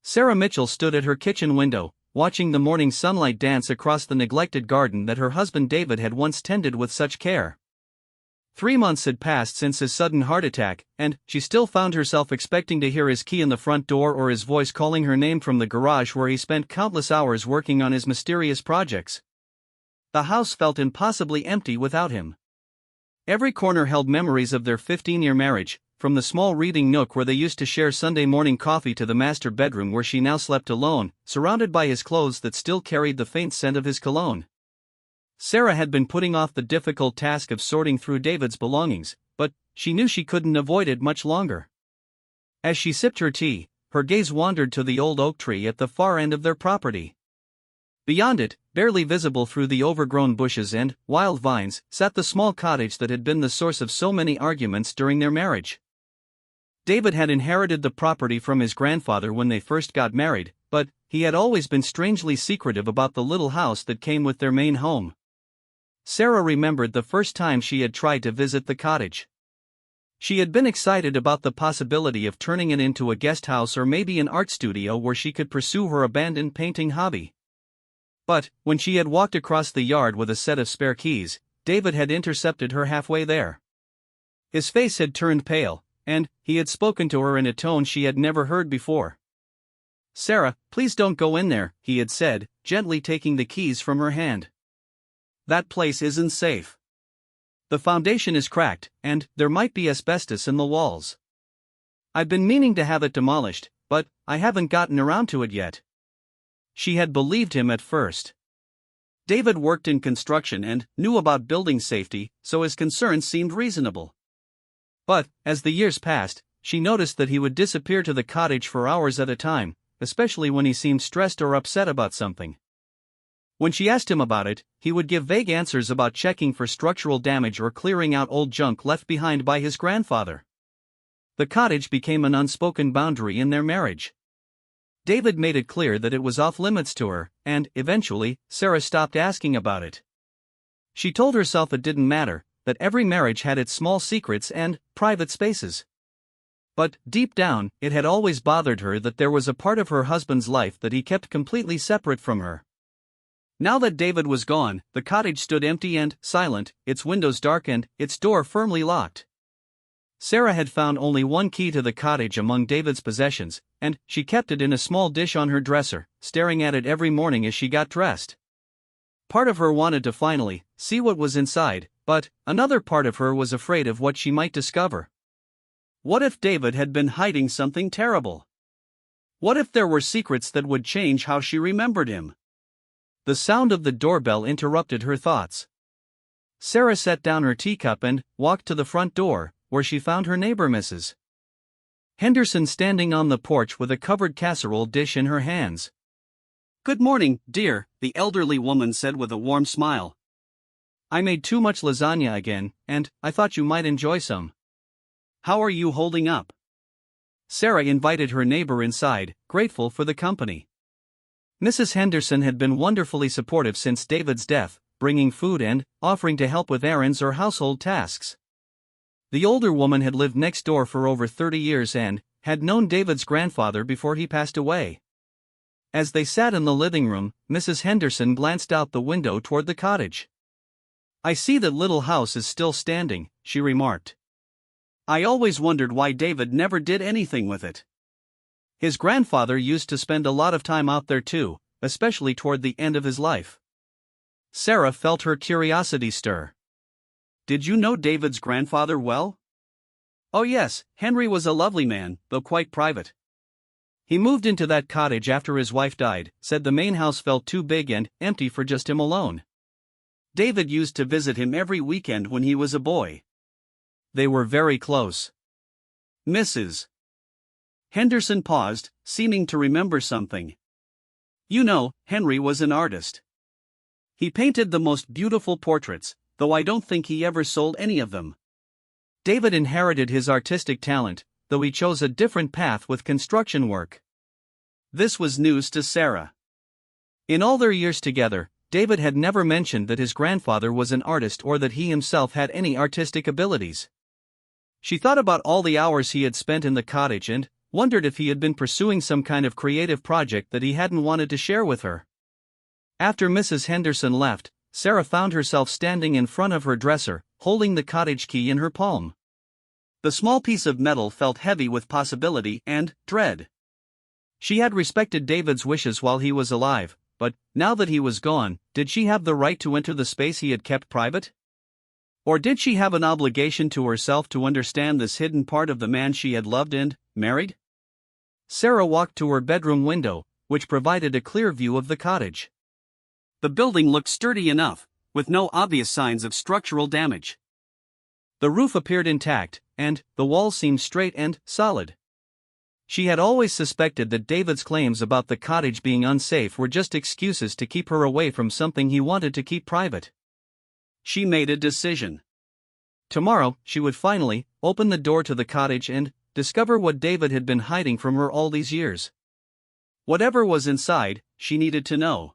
Sarah Mitchell stood at her kitchen window, watching the morning sunlight dance across the neglected garden that her husband David had once tended with such care. 3 months had passed since his sudden heart attack, and she still found herself expecting to hear his key in the front door or his voice calling her name from the garage where he spent countless hours working on his mysterious projects. The house felt impossibly empty without him. Every corner held memories of their 15-year marriage, from the small reading nook where they used to share Sunday morning coffee to the master bedroom where she now slept alone, surrounded by his clothes that still carried the faint scent of his cologne. Sarah had been putting off the difficult task of sorting through David's belongings, but she knew she couldn't avoid it much longer. As she sipped her tea, her gaze wandered to the old oak tree at the far end of their property. Beyond it, barely visible through the overgrown bushes and wild vines, sat the small cottage that had been the source of so many arguments during their marriage. David had inherited the property from his grandfather when they first got married, but he had always been strangely secretive about the little house that came with their main home. Sarah remembered the first time she had tried to visit the cottage. She had been excited about the possibility of turning it into a guest house or maybe an art studio where she could pursue her abandoned painting hobby. But, when she had walked across the yard with a set of spare keys, David had intercepted her halfway there. His face had turned pale, and he had spoken to her in a tone she had never heard before. "Sarah, please don't go in there," he had said, gently taking the keys from her hand. "That place isn't safe. The foundation is cracked, and there might be asbestos in the walls. I've been meaning to have it demolished, but I haven't gotten around to it yet." She had believed him at first. David worked in construction and knew about building safety, so his concerns seemed reasonable. But, as the years passed, she noticed that he would disappear to the cottage for hours at a time, especially when he seemed stressed or upset about something. When she asked him about it, he would give vague answers about checking for structural damage or clearing out old junk left behind by his grandfather. The cottage became an unspoken boundary in their marriage. David made it clear that it was off-limits to her, and, eventually, Sarah stopped asking about it. She told herself it didn't matter, that every marriage had its small secrets and private spaces. But, deep down, it had always bothered her that there was a part of her husband's life that he kept completely separate from her. Now that David was gone, the cottage stood empty and silent, its windows dark and its door firmly locked. Sarah had found only one key to the cottage among David's possessions, and she kept it in a small dish on her dresser, staring at it every morning as she got dressed. Part of her wanted to finally see what was inside, but another part of her was afraid of what she might discover. What if David had been hiding something terrible? What if there were secrets that would change how she remembered him? The sound of the doorbell interrupted her thoughts. Sarah set down her teacup and walked to the front door, where she found her neighbor Mrs. Henderson standing on the porch with a covered casserole dish in her hands. "Good morning, dear," the elderly woman said with a warm smile. "I made too much lasagna again, and I thought you might enjoy some. How are you holding up?" Sarah invited her neighbor inside, grateful for the company. Mrs. Henderson had been wonderfully supportive since David's death, bringing food and offering to help with errands or household tasks. The older woman had lived next door for over 30 years and had known David's grandfather before he passed away. As they sat in the living room, Mrs. Henderson glanced out the window toward the cottage. "I see that little house is still standing," she remarked. "I always wondered why David never did anything with it. His grandfather used to spend a lot of time out there too, especially toward the end of his life." Sarah felt her curiosity stir. "Did you know David's grandfather well?" "Oh yes, Henry was a lovely man, though quite private. He moved into that cottage after his wife died, said the main house felt too big and empty for just him alone. David used to visit him every weekend when he was a boy. They were very close." Mrs. Henderson paused, seeming to remember something. "You know, Henry was an artist. He painted the most beautiful portraits, though I don't think he ever sold any of them. David inherited his artistic talent, though he chose a different path with construction work." This was news to Sarah. In all their years together, David had never mentioned that his grandfather was an artist or that he himself had any artistic abilities. She thought about all the hours he had spent in the cottage and wondered if he had been pursuing some kind of creative project that he hadn't wanted to share with her. After Mrs. Henderson left, Sarah found herself standing in front of her dresser, holding the cottage key in her palm. The small piece of metal felt heavy with possibility and dread. She had respected David's wishes while he was alive, but, now that he was gone, did she have the right to enter the space he had kept private? Or did she have an obligation to herself to understand this hidden part of the man she had loved and married? Sarah walked to her bedroom window, which provided a clear view of the cottage. The building looked sturdy enough, with no obvious signs of structural damage. The roof appeared intact, and the walls seemed straight and solid. She had always suspected that David's claims about the cottage being unsafe were just excuses to keep her away from something he wanted to keep private. She made a decision. Tomorrow, she would finally open the door to the cottage and discover what David had been hiding from her all these years. Whatever was inside, she needed to know.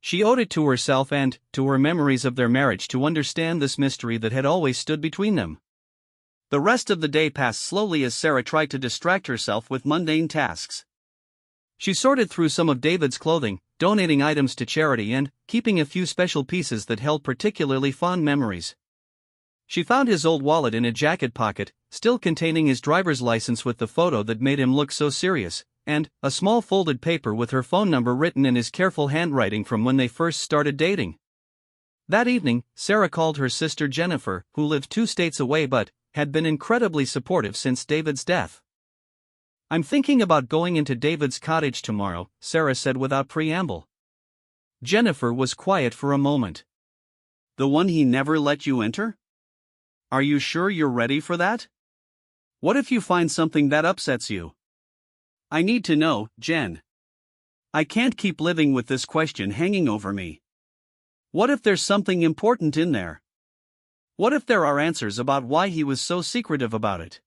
She owed it to herself and to her memories of their marriage to understand this mystery that had always stood between them. The rest of the day passed slowly as Sarah tried to distract herself with mundane tasks. She sorted through some of David's clothing, donating items to charity and keeping a few special pieces that held particularly fond memories. She found his old wallet in a jacket pocket, still containing his driver's license with the photo that made him look so serious, and a small folded paper with her phone number written in his careful handwriting from when they first started dating. That evening, Sarah called her sister Jennifer, who lived 2 states away but had been incredibly supportive since David's death. "I'm thinking about going into David's cottage tomorrow," Sarah said without preamble. Jennifer was quiet for a moment. "The one he never let you enter? Are you sure you're ready for that? What if you find something that upsets you? I need to know, Jen. I can't keep living with this question hanging over me. What if there's something important in there? What if there are answers about why he was so secretive about it?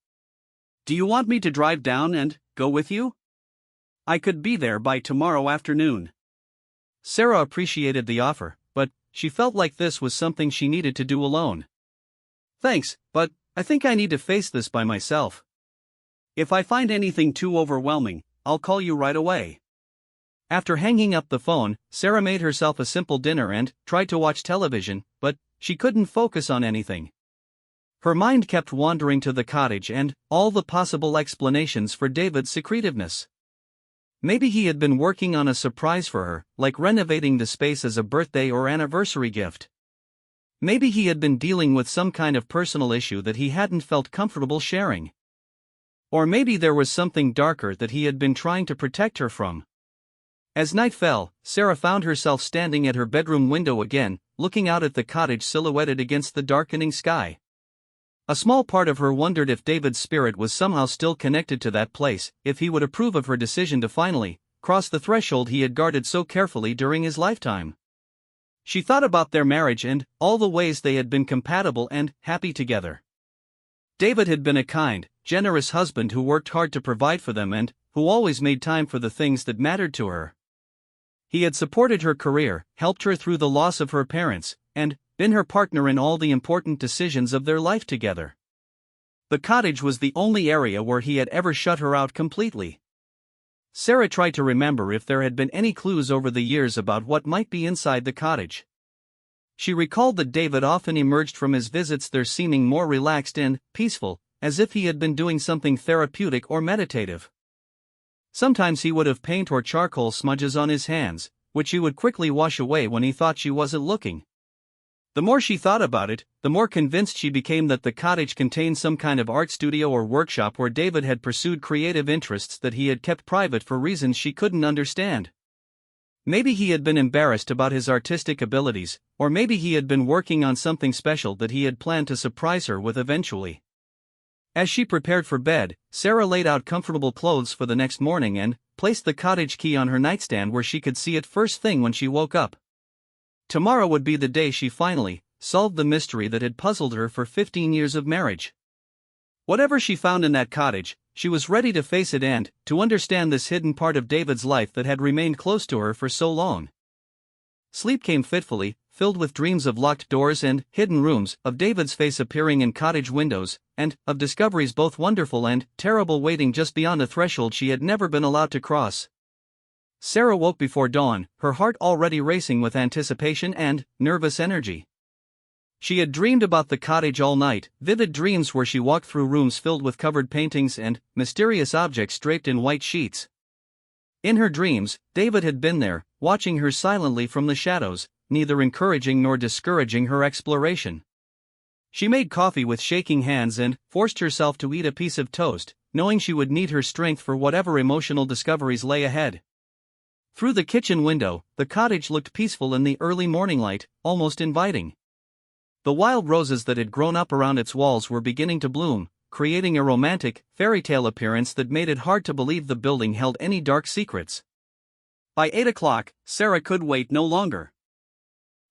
Do you want me to drive down and go with you? I could be there by tomorrow afternoon." Sarah appreciated the offer, but she felt like this was something she needed to do alone. "Thanks, but I think I need to face this by myself. If I find anything too overwhelming, I'll call you right away." After hanging up the phone, Sarah made herself a simple dinner and tried to watch television, but she couldn't focus on anything. Her mind kept wandering to the cottage and all the possible explanations for David's secretiveness. Maybe he had been working on a surprise for her, like renovating the space as a birthday or anniversary gift. Maybe he had been dealing with some kind of personal issue that he hadn't felt comfortable sharing. Or maybe there was something darker that he had been trying to protect her from. As night fell, Sarah found herself standing at her bedroom window again, looking out at the cottage silhouetted against the darkening sky. A small part of her wondered if David's spirit was somehow still connected to that place, if he would approve of her decision to finally cross the threshold he had guarded so carefully during his lifetime. She thought about their marriage and all the ways they had been compatible and happy together. David had been a kind, generous husband who worked hard to provide for them and who always made time for the things that mattered to her. He had supported her career, helped her through the loss of her parents, and been her partner in all the important decisions of their life together. The cottage was the only area where he had ever shut her out completely. Sarah tried to remember if there had been any clues over the years about what might be inside the cottage. She recalled that David often emerged from his visits there seeming more relaxed and peaceful, as if he had been doing something therapeutic or meditative. Sometimes he would have paint or charcoal smudges on his hands, which he would quickly wash away when he thought she wasn't looking. The more she thought about it, the more convinced she became that the cottage contained some kind of art studio or workshop where David had pursued creative interests that he had kept private for reasons she couldn't understand. Maybe he had been embarrassed about his artistic abilities, or maybe he had been working on something special that he had planned to surprise her with eventually. As she prepared for bed, Sarah laid out comfortable clothes for the next morning and placed the cottage key on her nightstand where she could see it first thing when she woke up. Tomorrow would be the day she finally solved the mystery that had puzzled her for 15 years of marriage. Whatever she found in that cottage, she was ready to face it and to understand this hidden part of David's life that had remained close to her for so long. Sleep came fitfully, filled with dreams of locked doors and hidden rooms, of David's face appearing in cottage windows, and of discoveries both wonderful and terrible waiting just beyond a threshold she had never been allowed to cross. Sarah woke before dawn, her heart already racing with anticipation and nervous energy. She had dreamed about the cottage all night, vivid dreams where she walked through rooms filled with covered paintings and mysterious objects draped in white sheets. In her dreams, David had been there, watching her silently from the shadows, neither encouraging nor discouraging her exploration. She made coffee with shaking hands and forced herself to eat a piece of toast, knowing she would need her strength for whatever emotional discoveries lay ahead. Through the kitchen window, the cottage looked peaceful in the early morning light, almost inviting. The wild roses that had grown up around its walls were beginning to bloom, creating a romantic, fairy tale appearance that made it hard to believe the building held any dark secrets. By 8 o'clock, Sarah could wait no longer.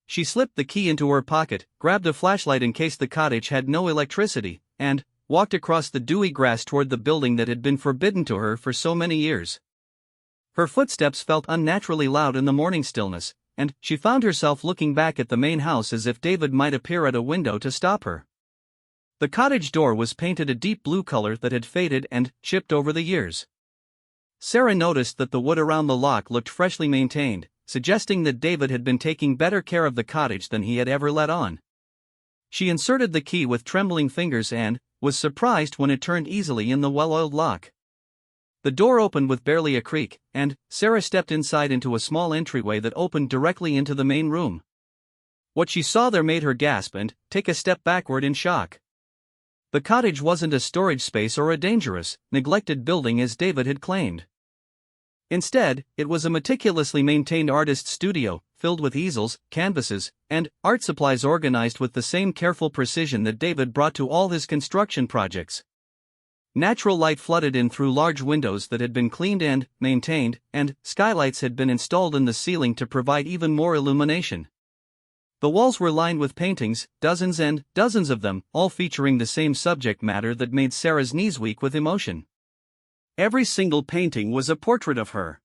She slipped the key into her pocket, grabbed a flashlight in case the cottage had no electricity, and walked across the dewy grass toward the building that had been forbidden to her for so many years. Her footsteps felt unnaturally loud in the morning stillness, and she found herself looking back at the main house as if David might appear at a window to stop her. The cottage door was painted a deep blue color that had faded and chipped over the years. Sarah noticed that the wood around the lock looked freshly maintained, suggesting that David had been taking better care of the cottage than he had ever let on. She inserted the key with trembling fingers and was surprised when it turned easily in the well-oiled lock. The door opened with barely a creak, and Sarah stepped inside into a small entryway that opened directly into the main room. What she saw there made her gasp and take a step backward in shock. The cottage wasn't a storage space or a dangerous, neglected building as David had claimed. Instead, it was a meticulously maintained artist's studio, filled with easels, canvases, and art supplies organized with the same careful precision that David brought to all his construction projects. Natural light flooded in through large windows that had been cleaned and maintained, and skylights had been installed in the ceiling to provide even more illumination. The walls were lined with paintings, dozens and dozens of them, all featuring the same subject matter that made Sarah's knees weak with emotion. Every single painting was a portrait of her.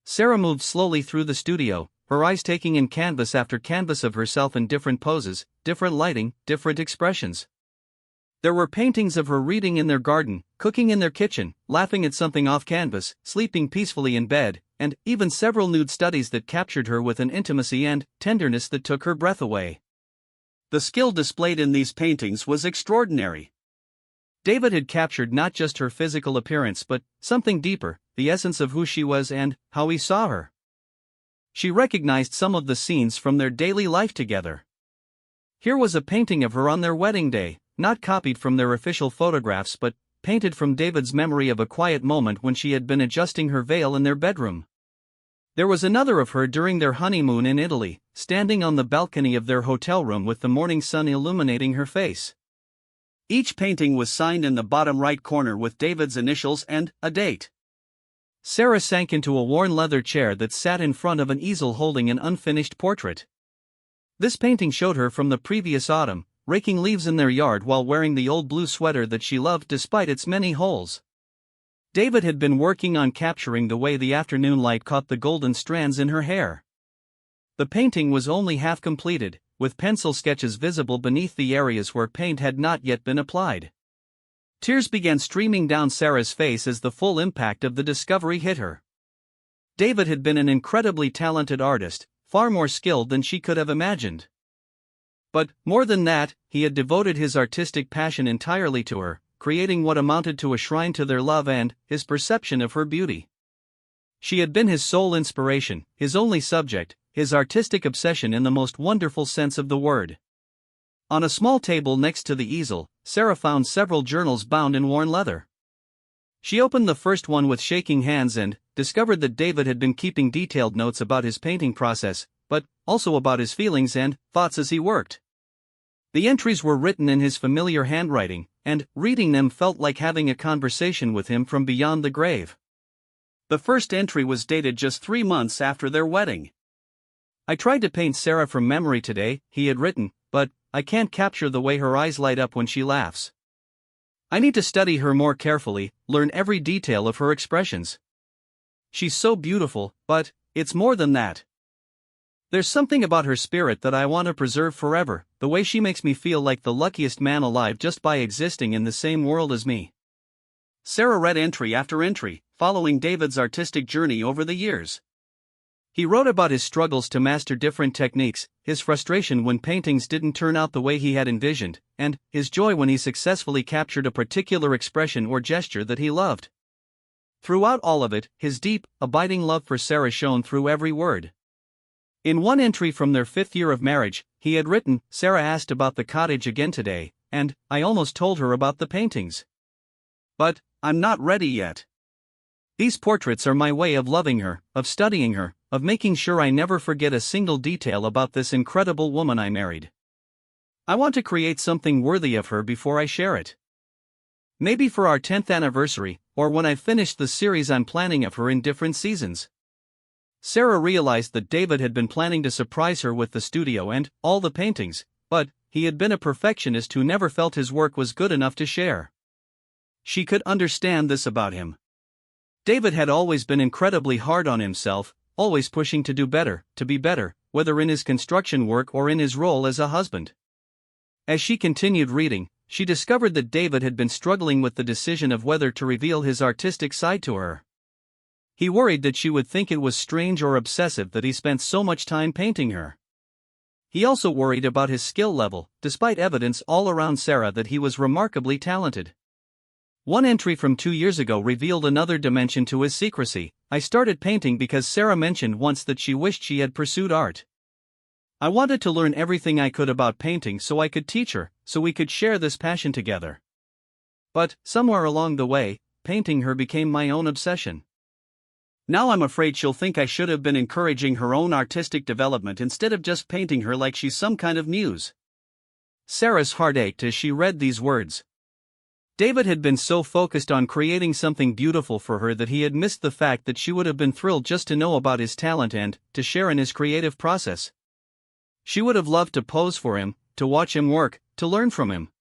Sarah moved slowly through the studio, her eyes taking in canvas after canvas of herself in different poses, different lighting, different expressions. There were paintings of her reading in their garden, cooking in their kitchen, laughing at something off canvas, sleeping peacefully in bed, and even several nude studies that captured her with an intimacy and tenderness that took her breath away. The skill displayed in these paintings was extraordinary. David had captured not just her physical appearance but something deeper, the essence of who she was and how he saw her. She recognized some of the scenes from their daily life together. Here was a painting of her on their wedding day, not copied from their official photographs but painted from David's memory of a quiet moment when she had been adjusting her veil in their bedroom. There was another of her during their honeymoon in Italy, standing on the balcony of their hotel room with the morning sun illuminating her face. Each painting was signed in the bottom right corner with David's initials and a date. Sarah sank into a worn leather chair that sat in front of an easel holding an unfinished portrait. This painting showed her from the previous autumn, raking leaves in their yard while wearing the old blue sweater that she loved despite its many holes. David had been working on capturing the way the afternoon light caught the golden strands in her hair. The painting was only half completed, with pencil sketches visible beneath the areas where paint had not yet been applied. Tears began streaming down Sarah's face as the full impact of the discovery hit her. David had been an incredibly talented artist, far more skilled than she could have imagined. But, more than that, he had devoted his artistic passion entirely to her, creating what amounted to a shrine to their love and his perception of her beauty. She had been his sole inspiration, his only subject, his artistic obsession in the most wonderful sense of the word. On a small table next to the easel, Sarah found several journals bound in worn leather. She opened the first one with shaking hands and discovered that David had been keeping detailed notes about his painting process, but also about his feelings and thoughts as he worked. The entries were written in his familiar handwriting, and reading them felt like having a conversation with him from beyond the grave. The first entry was dated just 3 months after their wedding. "I tried to paint Sarah from memory today," he had written, "but I can't capture the way her eyes light up when she laughs. I need to study her more carefully, learn every detail of her expressions. She's so beautiful, but it's more than that. There's something about her spirit that I want to preserve forever, the way she makes me feel like the luckiest man alive just by existing in the same world as me. Sarah read entry after entry, following David's artistic journey over the years. He wrote about his struggles to master different techniques, his frustration when paintings didn't turn out the way he had envisioned, and his joy when he successfully captured a particular expression or gesture that he loved. Throughout all of it, his deep, abiding love for Sarah shone through every word. In one entry from their 5th year of marriage, he had written, "Sarah asked about the cottage again today, and I almost told her about the paintings. But I'm not ready yet. These portraits are my way of loving her, of studying her, of making sure I never forget a single detail about this incredible woman I married. I want to create something worthy of her before I share it. Maybe for our 10th anniversary, or when I've finished the series I'm planning of her in different seasons." Sarah realized that David had been planning to surprise her with the studio and all the paintings, but he had been a perfectionist who never felt his work was good enough to share. She could understand this about him. David had always been incredibly hard on himself, always pushing to do better, to be better, whether in his construction work or in his role as a husband. As she continued reading, she discovered that David had been struggling with the decision of whether to reveal his artistic side to her. He worried that she would think it was strange or obsessive that he spent so much time painting her. He also worried about his skill level, despite evidence all around Sarah that he was remarkably talented. One entry from 2 years ago revealed another dimension to his secrecy. "I started painting because Sarah mentioned once that she wished she had pursued art. I wanted to learn everything I could about painting so I could teach her, so we could share this passion together. But, somewhere along the way, painting her became my own obsession. Now I'm afraid she'll think I should have been encouraging her own artistic development instead of just painting her like she's some kind of muse." Sarah's heart ached as she read these words. David had been so focused on creating something beautiful for her that he had missed the fact that she would have been thrilled just to know about his talent and to share in his creative process. She would have loved to pose for him, to watch him work, to learn from him.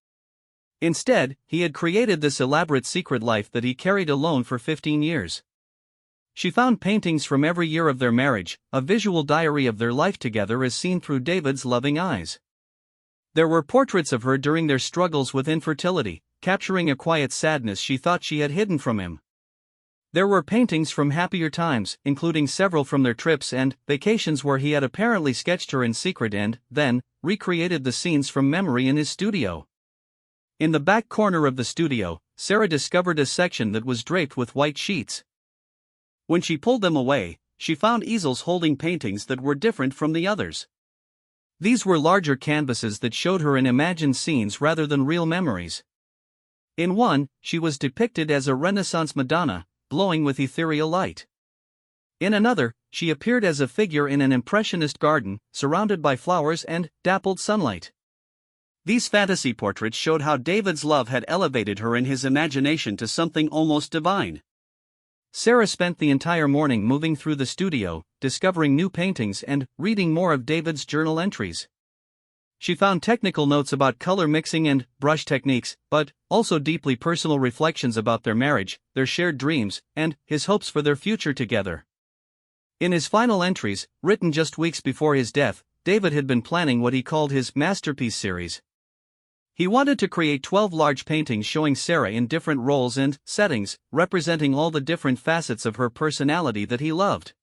Instead, he had created this elaborate secret life that he carried alone for 15 years. She found paintings from every year of their marriage, a visual diary of their life together as seen through David's loving eyes. There were portraits of her during their struggles with infertility, capturing a quiet sadness she thought she had hidden from him. There were paintings from happier times, including several from their trips and vacations where he had apparently sketched her in secret and, then, recreated the scenes from memory in his studio. In the back corner of the studio, Sarah discovered a section that was draped with white sheets. When she pulled them away, she found easels holding paintings that were different from the others. These were larger canvases that showed her in imagined scenes rather than real memories. In one, she was depicted as a Renaissance Madonna, glowing with ethereal light. In another, she appeared as a figure in an impressionist garden, surrounded by flowers and dappled sunlight. These fantasy portraits showed how David's love had elevated her in his imagination to something almost divine. Sarah spent the entire morning moving through the studio, discovering new paintings and reading more of David's journal entries. She found technical notes about color mixing and brush techniques, but also deeply personal reflections about their marriage, their shared dreams, and his hopes for their future together. In his final entries, written just weeks before his death, David had been planning what he called his masterpiece series. He wanted to create 12 large paintings showing Sarah in different roles and settings, representing all the different facets of her personality that he loved.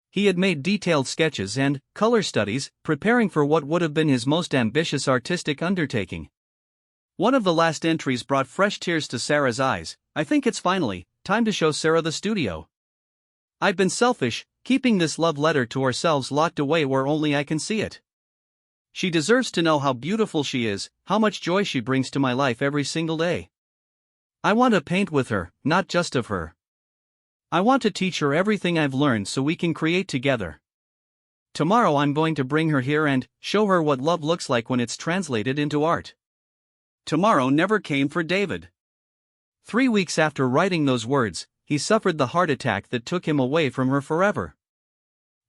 He had made detailed sketches and color studies, preparing for what would have been his most ambitious artistic undertaking. One of the last entries brought fresh tears to Sarah's eyes. "I think it's finally time to show Sarah the studio. I've been selfish, keeping this love letter to ourselves locked away where only I can see it. She deserves to know how beautiful she is, how much joy she brings to my life every single day. I want to paint with her, not just of her. I want to teach her everything I've learned so we can create together. Tomorrow I'm going to bring her here and show her what love looks like when it's translated into art." Tomorrow never came for David. 3 weeks after writing those words, he suffered the heart attack that took him away from her forever.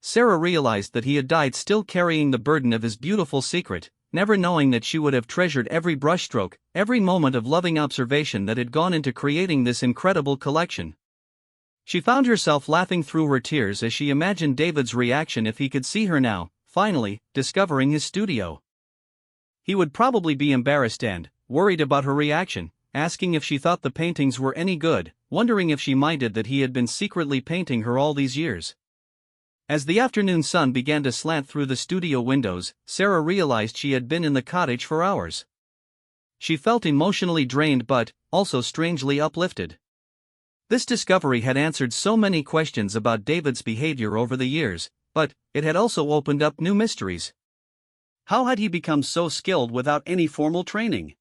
Sarah realized that he had died still carrying the burden of his beautiful secret, never knowing that she would have treasured every brushstroke, every moment of loving observation that had gone into creating this incredible collection. She found herself laughing through her tears as she imagined David's reaction if he could see her now, finally, discovering his studio. He would probably be embarrassed and worried about her reaction, asking if she thought the paintings were any good, wondering if she minded that he had been secretly painting her all these years. As the afternoon sun began to slant through the studio windows, Sarah realized she had been in the cottage for hours. She felt emotionally drained but also strangely uplifted. This discovery had answered so many questions about David's behavior over the years, but it had also opened up new mysteries. How had he become so skilled without any formal training?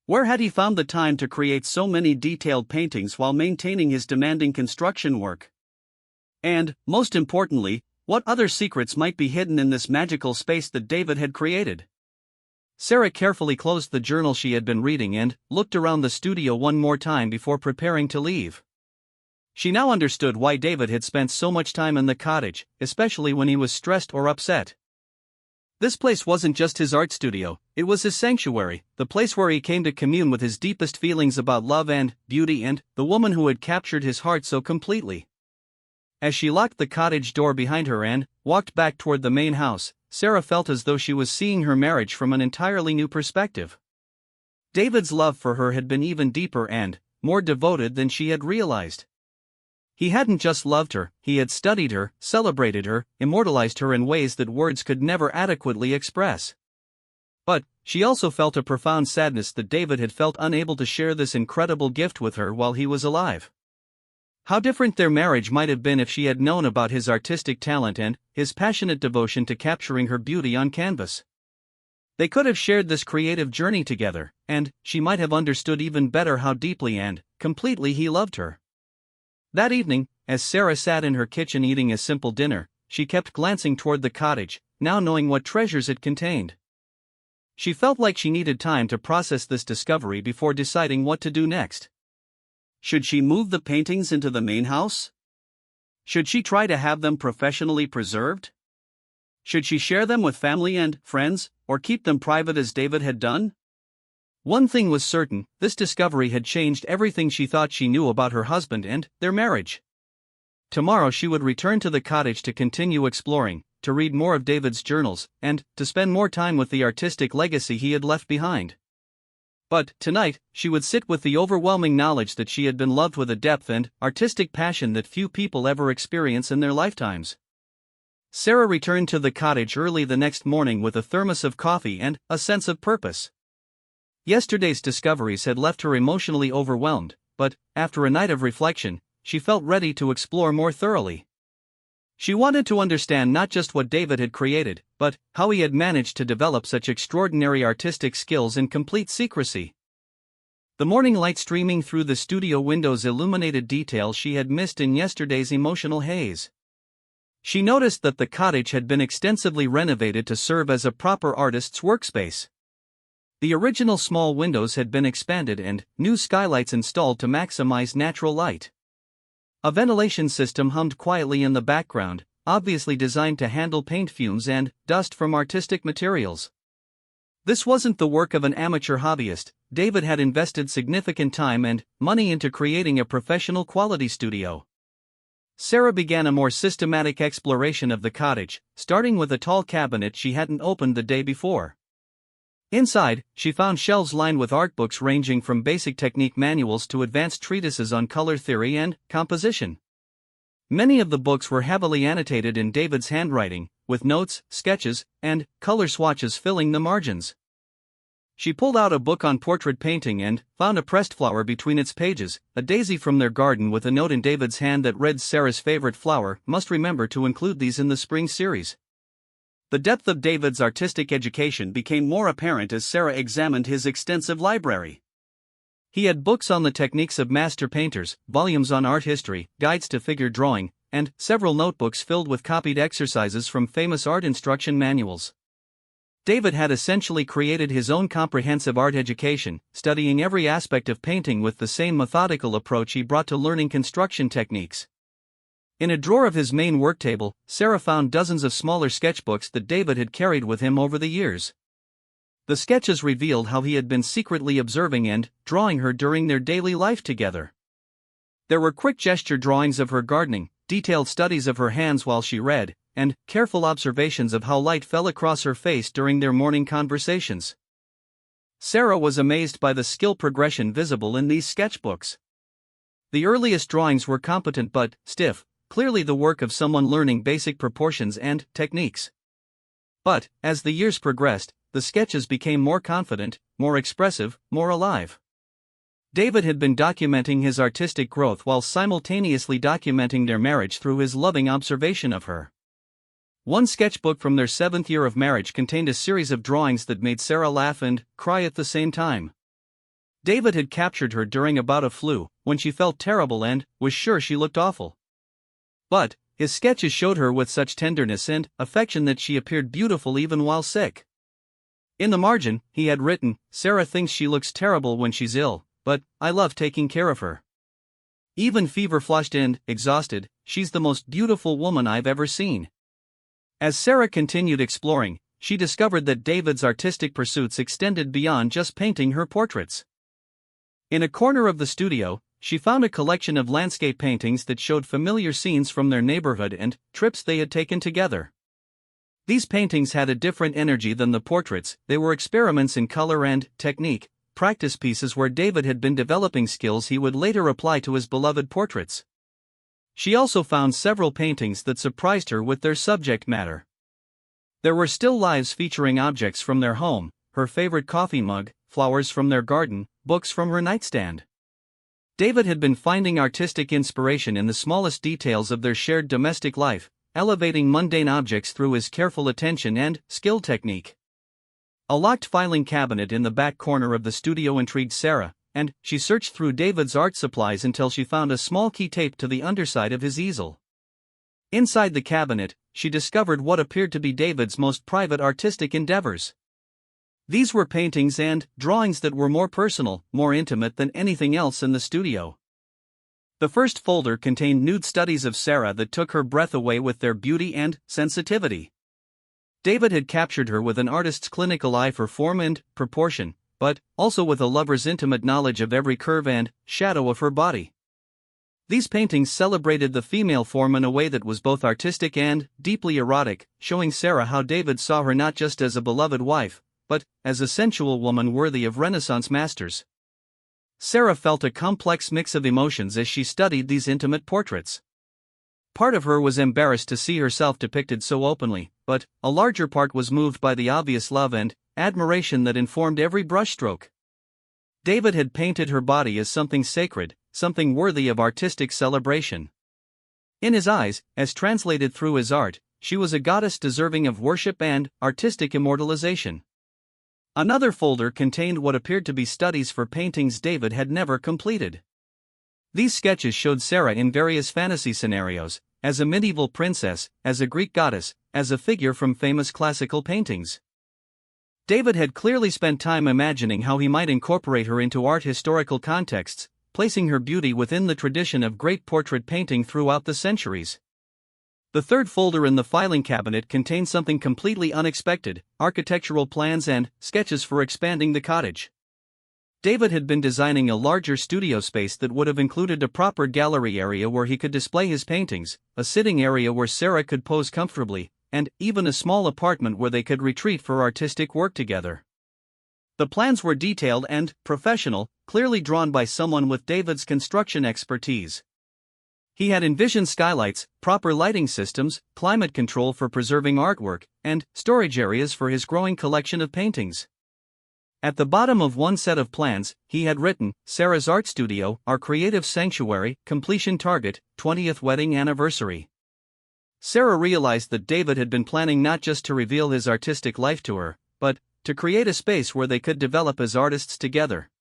Where had he found the time to create so many detailed paintings while maintaining his demanding construction work? And, most importantly, what other secrets might be hidden in this magical space that David had created? Sarah carefully closed the journal she had been reading and looked around the studio one more time before preparing to leave. She now understood why David had spent so much time in the cottage, especially when he was stressed or upset. This place wasn't just his art studio, it was his sanctuary, the place where he came to commune with his deepest feelings about love and beauty and the woman who had captured his heart so completely. As she locked the cottage door behind her and walked back toward the main house, Sarah felt as though she was seeing her marriage from an entirely new perspective. David's love for her had been even deeper and more devoted than she had realized. He hadn't just loved her, he had studied her, celebrated her, immortalized her in ways that words could never adequately express. But she also felt a profound sadness that David had felt unable to share this incredible gift with her while he was alive. How different their marriage might have been if she had known about his artistic talent and his passionate devotion to capturing her beauty on canvas. They could have shared this creative journey together, and she might have understood even better how deeply and completely he loved her. That evening, as Sarah sat in her kitchen eating a simple dinner, she kept glancing toward the cottage, now knowing what treasures it contained. She felt like she needed time to process this discovery before deciding what to do next. Should she move the paintings into the main house? Should she try to have them professionally preserved? Should she share them with family and friends, or keep them private as David had done? One thing was certain, this discovery had changed everything she thought she knew about her husband and their marriage. Tomorrow she would return to the cottage to continue exploring, to read more of David's journals, and to spend more time with the artistic legacy he had left behind. But tonight, she would sit with the overwhelming knowledge that she had been loved with a depth and artistic passion that few people ever experience in their lifetimes. Sarah returned to the cottage early the next morning with a thermos of coffee and a sense of purpose. Yesterday's discoveries had left her emotionally overwhelmed, but, after a night of reflection, she felt ready to explore more thoroughly. She wanted to understand not just what David had created, but how he had managed to develop such extraordinary artistic skills in complete secrecy. The morning light streaming through the studio windows illuminated details she had missed in yesterday's emotional haze. She noticed that the cottage had been extensively renovated to serve as a proper artist's workspace. The original small windows had been expanded and new skylights installed to maximize natural light. A ventilation system hummed quietly in the background, obviously designed to handle paint fumes and dust from artistic materials. This wasn't the work of an amateur hobbyist. David had invested significant time and money into creating a professional quality studio. Sarah began a more systematic exploration of the cottage, starting with a tall cabinet she hadn't opened the day before. Inside, she found shelves lined with art books ranging from basic technique manuals to advanced treatises on color theory and composition. Many of the books were heavily annotated in David's handwriting, with notes, sketches, and color swatches filling the margins. She pulled out a book on portrait painting and found a pressed flower between its pages, a daisy from their garden with a note in David's hand that read, "Sarah's favorite flower, must remember to include these in the spring series." The depth of David's artistic education became more apparent as Sarah examined his extensive library. He had books on the techniques of master painters, volumes on art history, guides to figure drawing, and several notebooks filled with copied exercises from famous art instruction manuals. David had essentially created his own comprehensive art education, studying every aspect of painting with the same methodical approach he brought to learning construction techniques. In a drawer of his main work table, Sarah found dozens of smaller sketchbooks that David had carried with him over the years. The sketches revealed how he had been secretly observing and drawing her during their daily life together. There were quick gesture drawings of her gardening, detailed studies of her hands while she read, and careful observations of how light fell across her face during their morning conversations. Sarah was amazed by the skill progression visible in these sketchbooks. The earliest drawings were competent but stiff, clearly the work of someone learning basic proportions and techniques. But, as the years progressed, the sketches became more confident, more expressive, more alive. David had been documenting his artistic growth while simultaneously documenting their marriage through his loving observation of her. One sketchbook from their 7th year of marriage contained a series of drawings that made Sarah laugh and cry at the same time. David had captured her during a bout of flu, when she felt terrible and was sure she looked awful. But his sketches showed her with such tenderness and affection that she appeared beautiful even while sick. In the margin, he had written, "Sarah thinks she looks terrible when she's ill, but I love taking care of her. Even fever-flushed and exhausted, she's the most beautiful woman I've ever seen." As Sarah continued exploring, she discovered that David's artistic pursuits extended beyond just painting her portraits. In a corner of the studio, she found a collection of landscape paintings that showed familiar scenes from their neighborhood and trips they had taken together. These paintings had a different energy than the portraits. They were experiments in color and technique, practice pieces where David had been developing skills he would later apply to his beloved portraits. She also found several paintings that surprised her with their subject matter. There were still lives featuring objects from their home, her favorite coffee mug, flowers from their garden, books from her nightstand. David had been finding artistic inspiration in the smallest details of their shared domestic life, elevating mundane objects through his careful attention and skilled technique. A locked filing cabinet in the back corner of the studio intrigued Sarah, and she searched through David's art supplies until she found a small key taped to the underside of his easel. Inside the cabinet, she discovered what appeared to be David's most private artistic endeavors. These were paintings and drawings that were more personal, more intimate than anything else in the studio. The first folder contained nude studies of Sarah that took her breath away with their beauty and sensitivity. David had captured her with an artist's clinical eye for form and proportion, but also with a lover's intimate knowledge of every curve and shadow of her body. These paintings celebrated the female form in a way that was both artistic and deeply erotic, showing Sarah how David saw her not just as a beloved wife, but as a sensual woman worthy of Renaissance masters. Sarah felt a complex mix of emotions as she studied these intimate portraits. Part of her was embarrassed to see herself depicted so openly, but a larger part was moved by the obvious love and admiration that informed every brushstroke. David had painted her body as something sacred, something worthy of artistic celebration. In his eyes, as translated through his art, she was a goddess deserving of worship and artistic immortalization. Another folder contained what appeared to be studies for paintings David had never completed. These sketches showed Sarah in various fantasy scenarios, as a medieval princess, as a Greek goddess, as a figure from famous classical paintings. David had clearly spent time imagining how he might incorporate her into art historical contexts, placing her beauty within the tradition of great portrait painting throughout the centuries. The third folder in the filing cabinet contained something completely unexpected: architectural plans and sketches for expanding the cottage. David had been designing a larger studio space that would have included a proper gallery area where he could display his paintings, a sitting area where Sarah could pose comfortably, and even a small apartment where they could retreat for artistic work together. The plans were detailed and professional, clearly drawn by someone with David's construction expertise. He had envisioned skylights, proper lighting systems, climate control for preserving artwork, and storage areas for his growing collection of paintings. At the bottom of one set of plans, he had written, "Sarah's Art Studio, our creative sanctuary, completion target, 20th wedding anniversary." Sarah realized that David had been planning not just to reveal his artistic life to her, but to create a space where they could develop as artists together.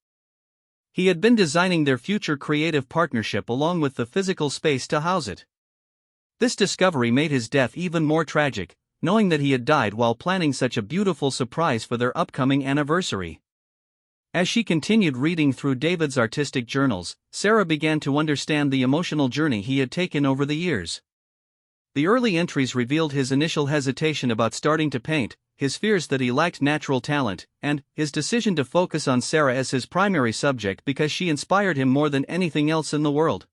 He had been designing their future creative partnership along with the physical space to house it. This discovery made his death even more tragic, knowing that he had died while planning such a beautiful surprise for their upcoming anniversary. As she continued reading through David's artistic journals, Sarah began to understand the emotional journey he had taken over the years. The early entries revealed his initial hesitation about starting to paint, his fears that he lacked natural talent, and his decision to focus on Sarah as his primary subject because she inspired him more than anything else in the world.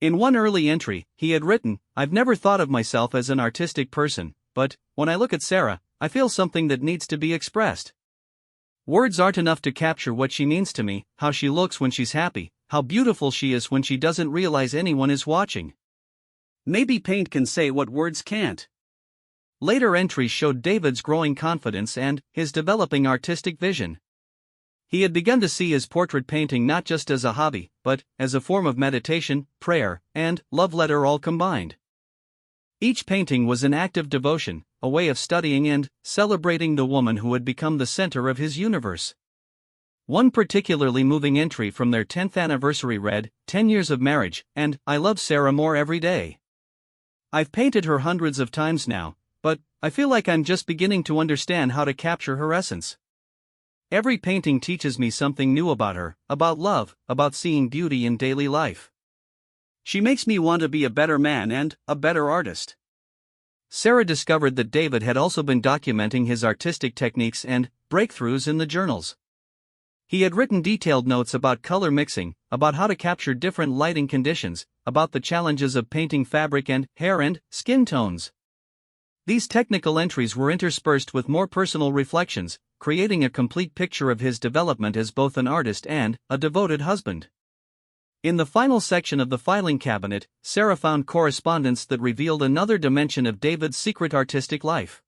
In one early entry, he had written, "I've never thought of myself as an artistic person, but when I look at Sarah, I feel something that needs to be expressed. Words aren't enough to capture what she means to me, how she looks when she's happy, how beautiful she is when she doesn't realize anyone is watching. Maybe paint can say what words can't." Later entries showed David's growing confidence and his developing artistic vision. He had begun to see his portrait painting not just as a hobby, but as a form of meditation, prayer, and love letter all combined. Each painting was an act of devotion, a way of studying and celebrating the woman who had become the center of his universe. One particularly moving entry from their 10th anniversary read, "10 years of marriage, and I love Sarah more every day. I've painted her hundreds of times now, but I feel like I'm just beginning to understand how to capture her essence. Every painting teaches me something new about her, about love, about seeing beauty in daily life. She makes me want to be a better man and a better artist." Sarah discovered that David had also been documenting his artistic techniques and breakthroughs in the journals. He had written detailed notes about color mixing, about how to capture different lighting conditions, about the challenges of painting fabric and hair and skin tones. These technical entries were interspersed with more personal reflections, creating a complete picture of his development as both an artist and a devoted husband. In the final section of the filing cabinet, Sarah found correspondence that revealed another dimension of David's secret artistic life.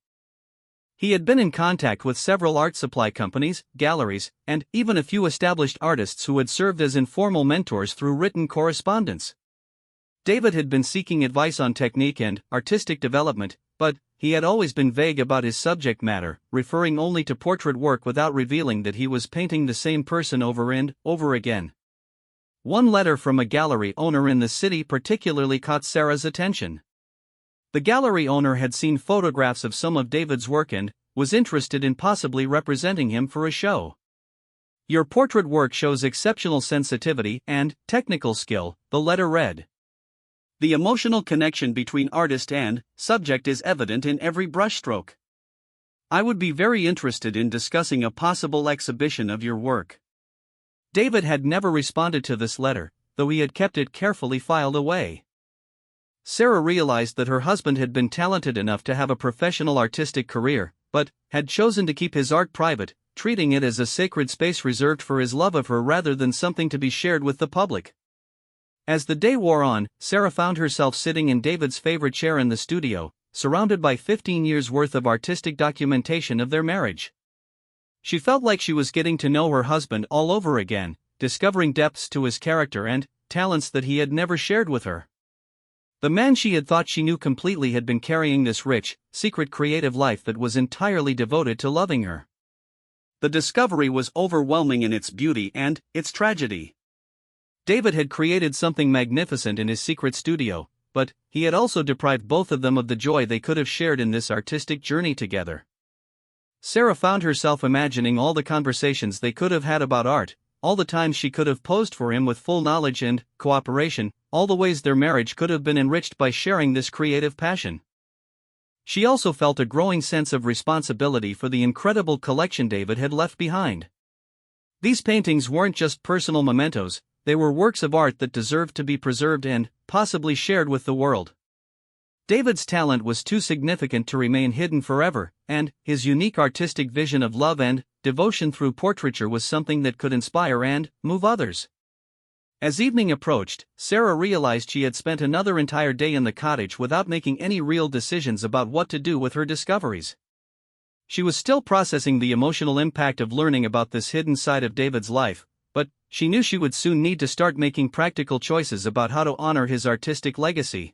He had been in contact with several art supply companies, galleries, and even a few established artists who had served as informal mentors through written correspondence. David had been seeking advice on technique and artistic development, but he had always been vague about his subject matter, referring only to portrait work without revealing that he was painting the same person over and over again. One letter from a gallery owner in the city particularly caught Sarah's attention. The gallery owner had seen photographs of some of David's work and was interested in possibly representing him for a show. "Your portrait work shows exceptional sensitivity and technical skill," the letter read. "The emotional connection between artist and subject is evident in every brushstroke. I would be very interested in discussing a possible exhibition of your work." David had never responded to this letter, though he had kept it carefully filed away. Sarah realized that her husband had been talented enough to have a professional artistic career, but had chosen to keep his art private, treating it as a sacred space reserved for his love of her rather than something to be shared with the public. As the day wore on, Sarah found herself sitting in David's favorite chair in the studio, surrounded by 15 years' worth of artistic documentation of their marriage. She felt like she was getting to know her husband all over again, discovering depths to his character and talents that he had never shared with her. The man she had thought she knew completely had been carrying this rich, secret creative life that was entirely devoted to loving her. The discovery was overwhelming in its beauty and its tragedy. David had created something magnificent in his secret studio, but he had also deprived both of them of the joy they could have shared in this artistic journey together. Sarah found herself imagining all the conversations they could have had about art, all the times she could have posed for him with full knowledge and cooperation, all the ways their marriage could have been enriched by sharing this creative passion. She also felt a growing sense of responsibility for the incredible collection David had left behind. These paintings weren't just personal mementos, they were works of art that deserved to be preserved and possibly shared with the world. David's talent was too significant to remain hidden forever, and his unique artistic vision of love and devotion through portraiture was something that could inspire and move others. As evening approached, Sarah realized she had spent another entire day in the cottage without making any real decisions about what to do with her discoveries. She was still processing the emotional impact of learning about this hidden side of David's life, but she knew she would soon need to start making practical choices about how to honor his artistic legacy.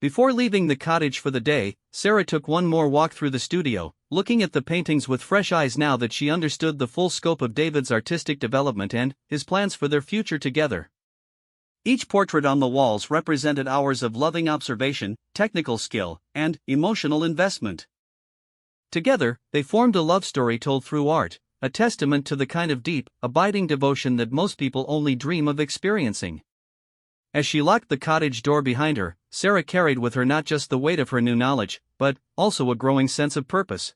Before leaving the cottage for the day, Sarah took one more walk through the studio, looking at the paintings with fresh eyes now that she understood the full scope of David's artistic development and his plans for their future together. Each portrait on the walls represented hours of loving observation, technical skill, and emotional investment. Together, they formed a love story told through art, a testament to the kind of deep, abiding devotion that most people only dream of experiencing. As she locked the cottage door behind her, Sarah carried with her not just the weight of her new knowledge, but also a growing sense of purpose.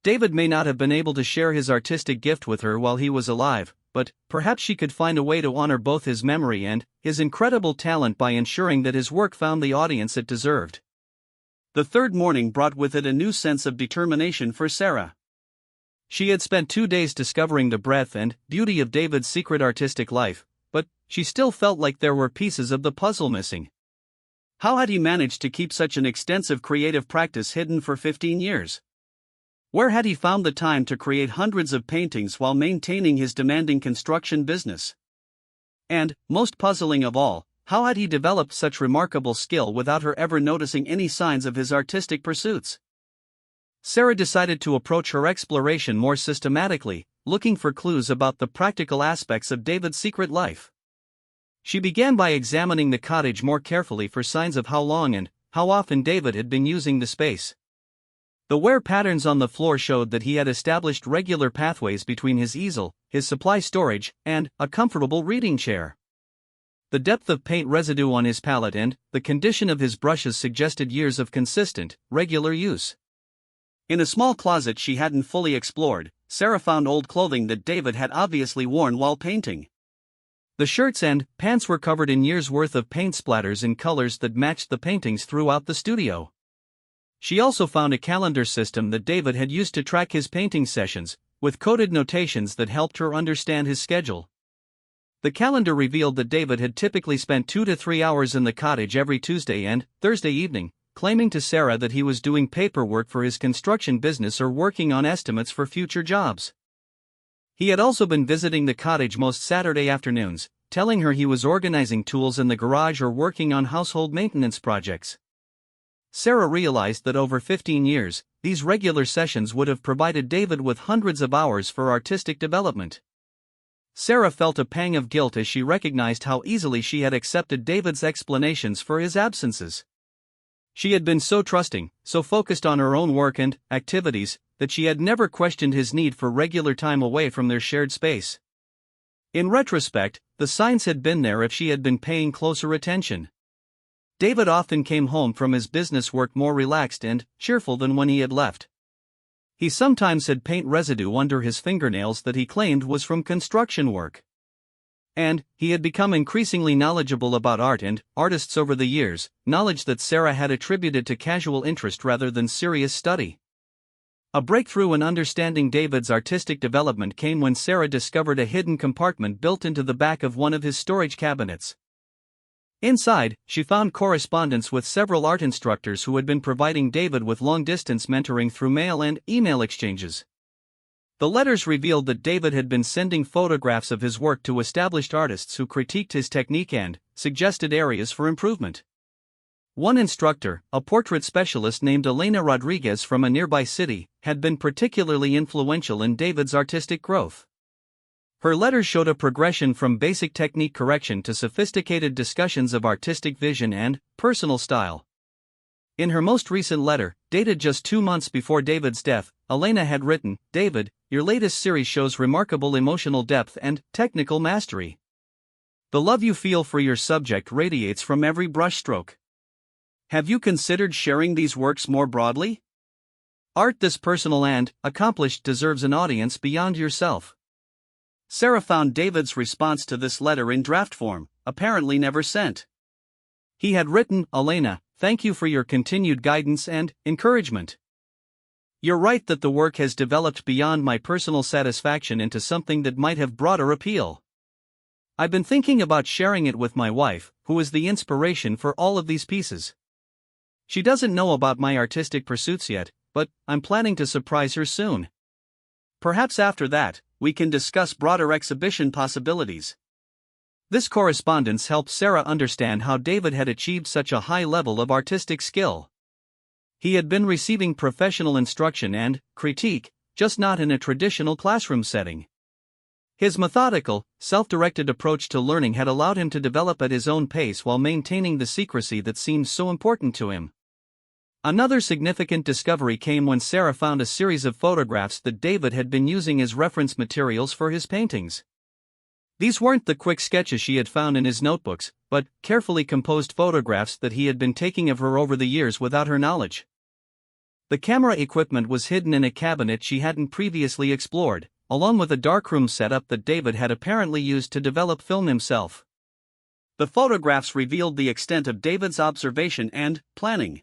David may not have been able to share his artistic gift with her while he was alive, but perhaps she could find a way to honor both his memory and his incredible talent by ensuring that his work found the audience it deserved. The third morning brought with it a new sense of determination for Sarah. She had spent 2 days discovering the breadth and beauty of David's secret artistic life, but she still felt like there were pieces of the puzzle missing. How had he managed to keep such an extensive creative practice hidden for 15 years? Where had he found the time to create hundreds of paintings while maintaining his demanding construction business? And, most puzzling of all, how had he developed such remarkable skill without her ever noticing any signs of his artistic pursuits? Sarah decided to approach her exploration more systematically, looking for clues about the practical aspects of David's secret life. She began by examining the cottage more carefully for signs of how long and how often David had been using the space. The wear patterns on the floor showed that he had established regular pathways between his easel, his supply storage, and a comfortable reading chair. The depth of paint residue on his palette and the condition of his brushes suggested years of consistent, regular use. In a small closet she hadn't fully explored, Sarah found old clothing that David had obviously worn while painting. The shirts and pants were covered in years' worth of paint splatters in colors that matched the paintings throughout the studio. She also found a calendar system that David had used to track his painting sessions, with coded notations that helped her understand his schedule. The calendar revealed that David had typically spent 2 to 3 hours in the cottage every Tuesday and Thursday evening, claiming to Sarah that he was doing paperwork for his construction business or working on estimates for future jobs. He had also been visiting the cottage most Saturday afternoons, telling her he was organizing tools in the garage or working on household maintenance projects. Sarah realized that over 15 years, these regular sessions would have provided David with hundreds of hours for artistic development. Sarah felt a pang of guilt as she recognized how easily she had accepted David's explanations for his absences. She had been so trusting, so focused on her own work and activities, that she had never questioned his need for regular time away from their shared space. In retrospect, the signs had been there if she had been paying closer attention. David often came home from his business work more relaxed and cheerful than when he had left. He sometimes had paint residue under his fingernails that he claimed was from construction work. And he had become increasingly knowledgeable about art and artists over the years, knowledge that Sarah had attributed to casual interest rather than serious study. A breakthrough in understanding David's artistic development came when Sarah discovered a hidden compartment built into the back of one of his storage cabinets. Inside, she found correspondence with several art instructors who had been providing David with long-distance mentoring through mail and email exchanges. The letters revealed that David had been sending photographs of his work to established artists who critiqued his technique and suggested areas for improvement. One instructor, a portrait specialist named Elena Rodriguez from a nearby city, had been particularly influential in David's artistic growth. Her letters showed a progression from basic technique correction to sophisticated discussions of artistic vision and personal style. In her most recent letter, dated just 2 months before David's death, Elena had written, "David, your latest series shows remarkable emotional depth and technical mastery. The love you feel for your subject radiates from every brushstroke. Have you considered sharing these works more broadly? Art this personal and accomplished deserves an audience beyond yourself." Sarah found David's response to this letter in draft form, apparently never sent. He had written, "Elena, thank you for your continued guidance and encouragement. You're right that the work has developed beyond my personal satisfaction into something that might have broader appeal. I've been thinking about sharing it with my wife, who is the inspiration for all of these pieces. She doesn't know about my artistic pursuits yet, but I'm planning to surprise her soon. Perhaps after that, we can discuss broader exhibition possibilities." This correspondence helped Sarah understand how David had achieved such a high level of artistic skill. He had been receiving professional instruction and critique, just not in a traditional classroom setting. His methodical, self-directed approach to learning had allowed him to develop at his own pace while maintaining the secrecy that seemed so important to him. Another significant discovery came when Sarah found a series of photographs that David had been using as reference materials for his paintings. These weren't the quick sketches she had found in his notebooks, but carefully composed photographs that he had been taking of her over the years without her knowledge. The camera equipment was hidden in a cabinet she hadn't previously explored, along with a darkroom setup that David had apparently used to develop film himself. The photographs revealed the extent of David's observation and planning.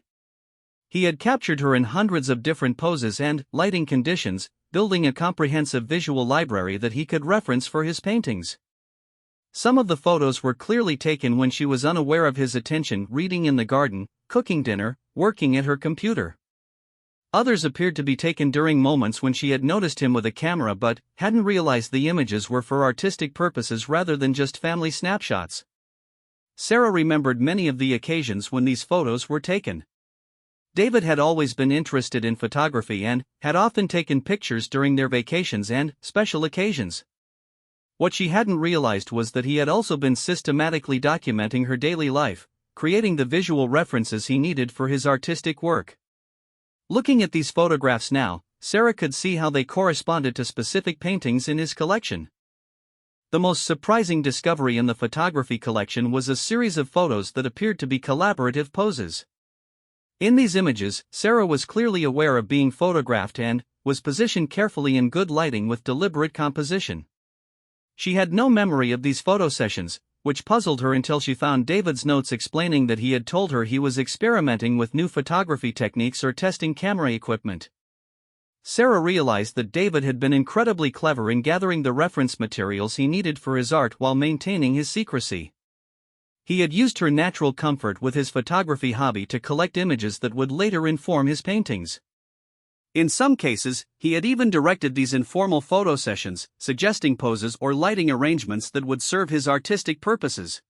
He had captured her in hundreds of different poses and lighting conditions, building a comprehensive visual library that he could reference for his paintings. Some of the photos were clearly taken when she was unaware of his attention, reading in the garden, cooking dinner, working at her computer. Others appeared to be taken during moments when she had noticed him with a camera but hadn't realized the images were for artistic purposes rather than just family snapshots. Sarah remembered many of the occasions when these photos were taken. David had always been interested in photography and had often taken pictures during their vacations and special occasions. What she hadn't realized was that he had also been systematically documenting her daily life, creating the visual references he needed for his artistic work. Looking at these photographs now, Sarah could see how they corresponded to specific paintings in his collection. The most surprising discovery in the photography collection was a series of photos that appeared to be collaborative poses. In these images, Sarah was clearly aware of being photographed and was positioned carefully in good lighting with deliberate composition. She had no memory of these photo sessions, which puzzled her until she found David's notes explaining that he had told her he was experimenting with new photography techniques or testing camera equipment. Sarah realized that David had been incredibly clever in gathering the reference materials he needed for his art while maintaining his secrecy. He had used her natural comfort with his photography hobby to collect images that would later inform his paintings. In some cases, he had even directed these informal photo sessions, suggesting poses or lighting arrangements that would serve his artistic purposes.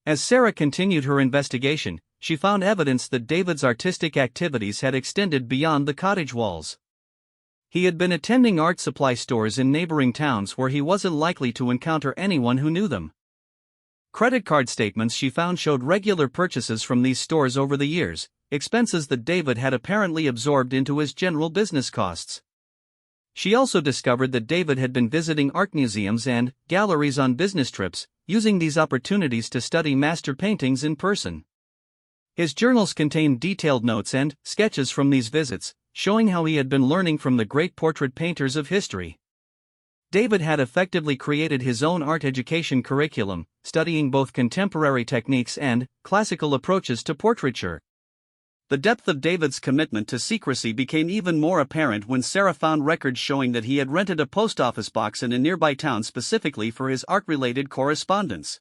As Sarah continued her investigation, she found evidence that David's artistic activities had extended beyond the cottage walls. He had been attending art supply stores in neighboring towns where he wasn't likely to encounter anyone who knew them. Credit card statements she found showed regular purchases from these stores over the years, expenses that David had apparently absorbed into his general business costs. She also discovered that David had been visiting art museums and galleries on business trips, using these opportunities to study master paintings in person. His journals contained detailed notes and sketches from these visits, showing how he had been learning from the great portrait painters of history. David had effectively created his own art education curriculum, studying both contemporary techniques and classical approaches to portraiture. The depth of David's commitment to secrecy became even more apparent when Sarah found records showing that he had rented a post office box in a nearby town specifically for his art-related correspondence.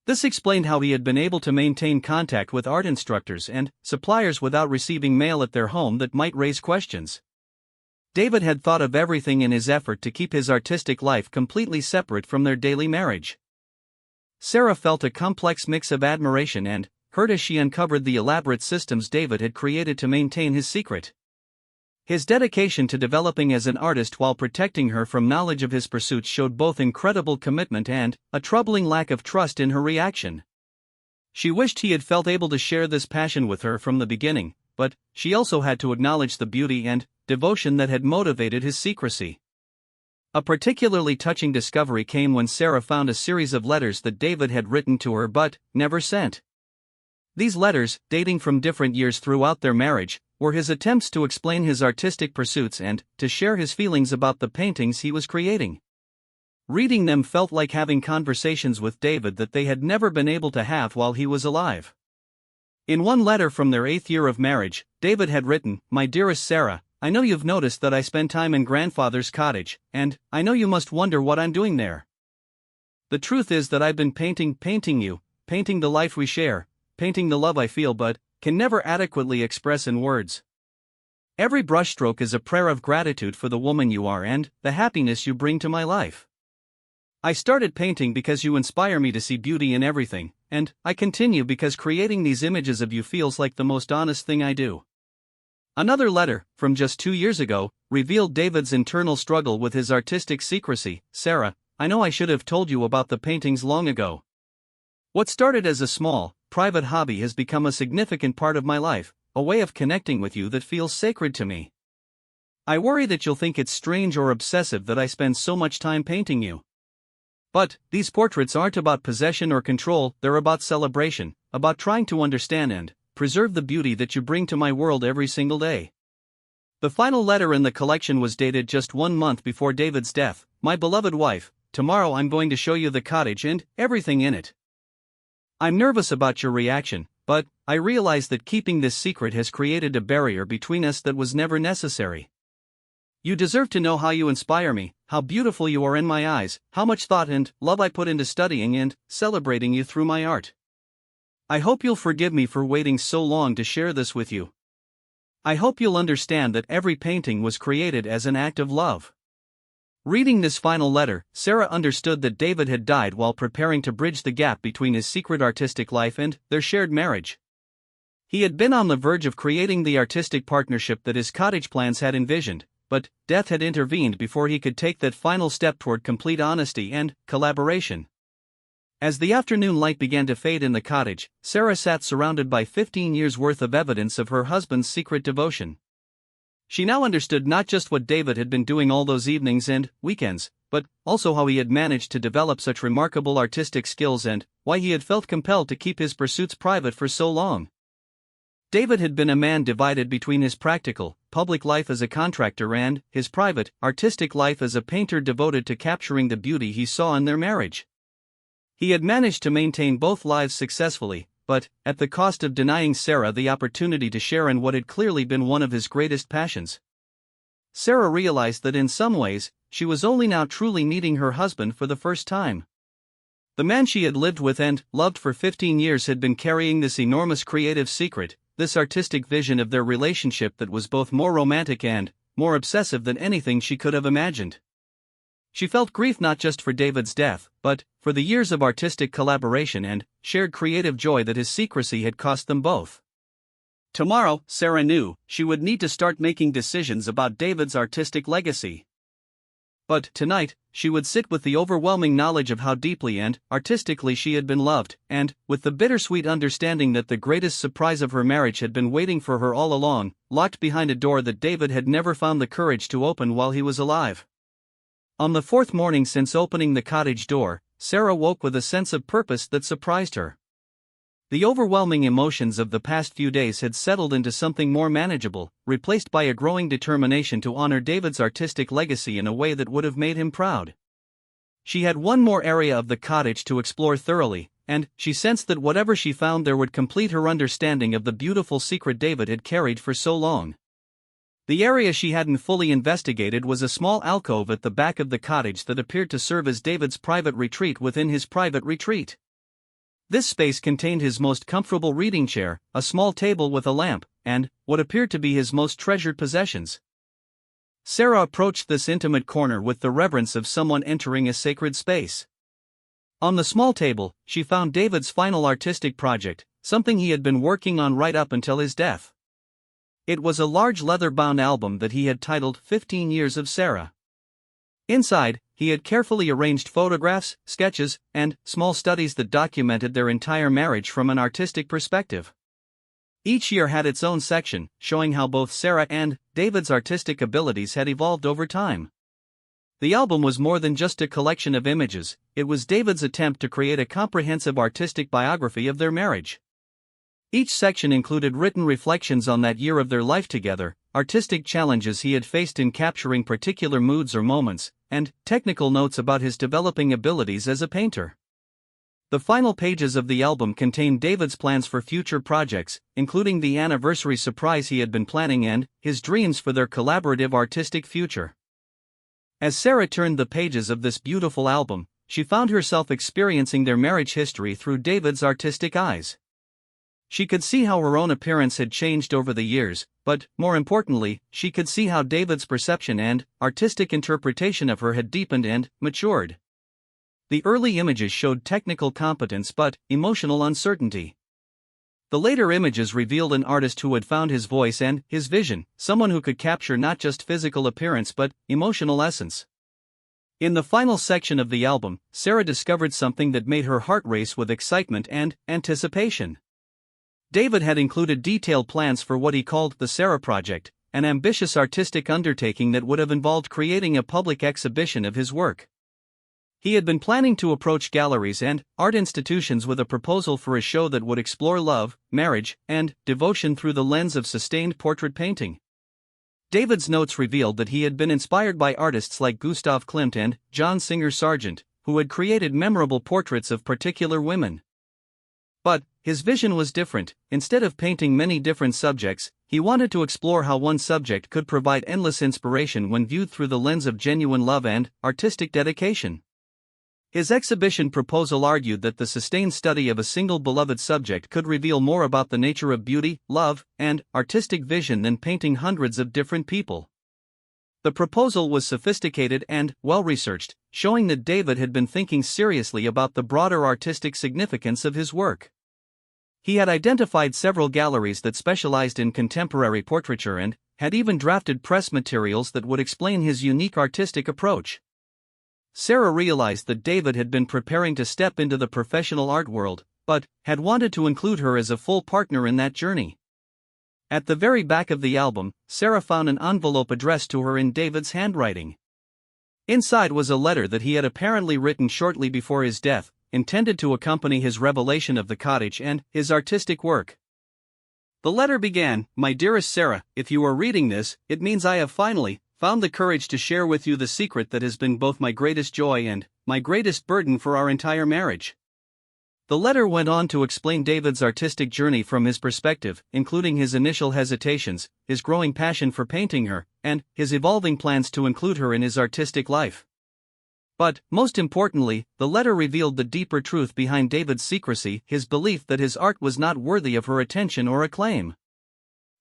This explained how he had been able to maintain contact with art instructors and suppliers without receiving mail at their home that might raise questions. David had thought of everything in his effort to keep his artistic life completely separate from their daily marriage. Sarah felt a complex mix of admiration and hurt as she uncovered the elaborate systems David had created to maintain his secret. His dedication to developing as an artist while protecting her from knowledge of his pursuits showed both incredible commitment and a troubling lack of trust in her reaction. She wished he had felt able to share this passion with her from the beginning, but she also had to acknowledge the beauty and devotion that had motivated his secrecy. A particularly touching discovery came when Sarah found a series of letters that David had written to her but never sent. These letters, dating from different years throughout their marriage, were his attempts to explain his artistic pursuits and to share his feelings about the paintings he was creating. Reading them felt like having conversations with David that they had never been able to have while he was alive. In one letter from their 8th year of marriage, David had written, "My dearest Sarah, I know you've noticed that I spend time in grandfather's cottage, and I know you must wonder what I'm doing there. The truth is that I've been painting you, painting the life we share, painting the love I feel but can never adequately express in words. Every brushstroke is a prayer of gratitude for the woman you are and the happiness you bring to my life. I started painting because you inspire me to see beauty in everything, and I continue because creating these images of you feels like the most honest thing I do." Another letter, from just 2 years ago, revealed David's internal struggle with his artistic secrecy. "Sarah, I know I should have told you about the paintings long ago. What started as a small, private hobby has become a significant part of my life, a way of connecting with you that feels sacred to me. I worry that you'll think it's strange or obsessive that I spend so much time painting you. But these portraits aren't about possession or control, they're about celebration, about trying to understand and preserve the beauty that you bring to my world every single day. The final letter in the collection was dated just 1 month before David's death. My beloved wife, tomorrow I'm going to show you the cottage and everything in it. I'm nervous about your reaction, but I realize that keeping this secret has created a barrier between us that was never necessary. You deserve to know how you inspire me, how beautiful you are in my eyes, how much thought and love I put into studying and celebrating you through my art. I hope you'll forgive me for waiting so long to share this with you. I hope you'll understand that every painting was created as an act of love. Reading this final letter, Sarah understood that David had died while preparing to bridge the gap between his secret artistic life and their shared marriage. He had been on the verge of creating the artistic partnership that his cottage plans had envisioned, but death had intervened before he could take that final step toward complete honesty and collaboration. As the afternoon light began to fade in the cottage, Sarah sat surrounded by 15 years' worth of evidence of her husband's secret devotion. She now understood not just what David had been doing all those evenings and weekends, but also how he had managed to develop such remarkable artistic skills and why he had felt compelled to keep his pursuits private for so long. David had been a man divided between his practical, public life as a contractor and his private, artistic life as a painter devoted to capturing the beauty he saw in their marriage. He had managed to maintain both lives successfully, but at the cost of denying Sarah the opportunity to share in what had clearly been one of his greatest passions. Sarah realized that in some ways, she was only now truly meeting her husband for the first time. The man she had lived with and loved for 15 years had been carrying this enormous creative secret, this artistic vision of their relationship that was both more romantic and more obsessive than anything she could have imagined. She felt grief not just for David's death, but for the years of artistic collaboration and shared creative joy that his secrecy had cost them both. Tomorrow, Sarah knew, she would need to start making decisions about David's artistic legacy. But tonight, she would sit with the overwhelming knowledge of how deeply and artistically she had been loved, and with the bittersweet understanding that the greatest surprise of her marriage had been waiting for her all along, locked behind a door that David had never found the courage to open while he was alive. On the 4th morning since opening the cottage door, Sarah woke with a sense of purpose that surprised her. The overwhelming emotions of the past few days had settled into something more manageable, replaced by a growing determination to honor David's artistic legacy in a way that would have made him proud. She had one more area of the cottage to explore thoroughly, and she sensed that whatever she found there would complete her understanding of the beautiful secret David had carried for so long. The area she hadn't fully investigated was a small alcove at the back of the cottage that appeared to serve as David's private retreat within his private retreat. This space contained his most comfortable reading chair, a small table with a lamp, and what appeared to be his most treasured possessions. Sarah approached this intimate corner with the reverence of someone entering a sacred space. On the small table, she found David's final artistic project, something he had been working on right up until his death. It was a large leather-bound album that he had titled 15 Years of Sarah. Inside, he had carefully arranged photographs, sketches, and small studies that documented their entire marriage from an artistic perspective. Each year had its own section, showing how both Sarah and David's artistic abilities had evolved over time. The album was more than just a collection of images, it was David's attempt to create a comprehensive artistic biography of their marriage. Each section included written reflections on that year of their life together, artistic challenges he had faced in capturing particular moods or moments, and technical notes about his developing abilities as a painter. The final pages of the album contained David's plans for future projects, including the anniversary surprise he had been planning and his dreams for their collaborative artistic future. As Sarah turned the pages of this beautiful album, she found herself experiencing their marriage history through David's artistic eyes. She could see how her own appearance had changed over the years, but, more importantly, she could see how David's perception and artistic interpretation of her had deepened and matured. The early images showed technical competence but emotional uncertainty. The later images revealed an artist who had found his voice and his vision, someone who could capture not just physical appearance but emotional essence. In the final section of the album, Sarah discovered something that made her heart race with excitement and anticipation. David had included detailed plans for what he called the Sarah Project, an ambitious artistic undertaking that would have involved creating a public exhibition of his work. He had been planning to approach galleries and art institutions with a proposal for a show that would explore love, marriage, and devotion through the lens of sustained portrait painting. David's notes revealed that he had been inspired by artists like Gustav Klimt and John Singer Sargent, who had created memorable portraits of particular women. But his vision was different. Instead of painting many different subjects, he wanted to explore how one subject could provide endless inspiration when viewed through the lens of genuine love and artistic dedication. His exhibition proposal argued that the sustained study of a single beloved subject could reveal more about the nature of beauty, love, and artistic vision than painting hundreds of different people. The proposal was sophisticated and well-researched, showing that David had been thinking seriously about the broader artistic significance of his work. He had identified several galleries that specialized in contemporary portraiture and had even drafted press materials that would explain his unique artistic approach. Sarah realized that David had been preparing to step into the professional art world, but had wanted to include her as a full partner in that journey. At the very back of the album, Sarah found an envelope addressed to her in David's handwriting. Inside was a letter that he had apparently written shortly before his death, intended to accompany his revelation of the cottage and his artistic work. The letter began, "My dearest Sarah, if you are reading this, it means I have finally found the courage to share with you the secret that has been both my greatest joy and my greatest burden for our entire marriage." The letter went on to explain David's artistic journey from his perspective, including his initial hesitations, his growing passion for painting her, and his evolving plans to include her in his artistic life. But, most importantly, the letter revealed the deeper truth behind David's secrecy, his belief that his art was not worthy of her attention or acclaim.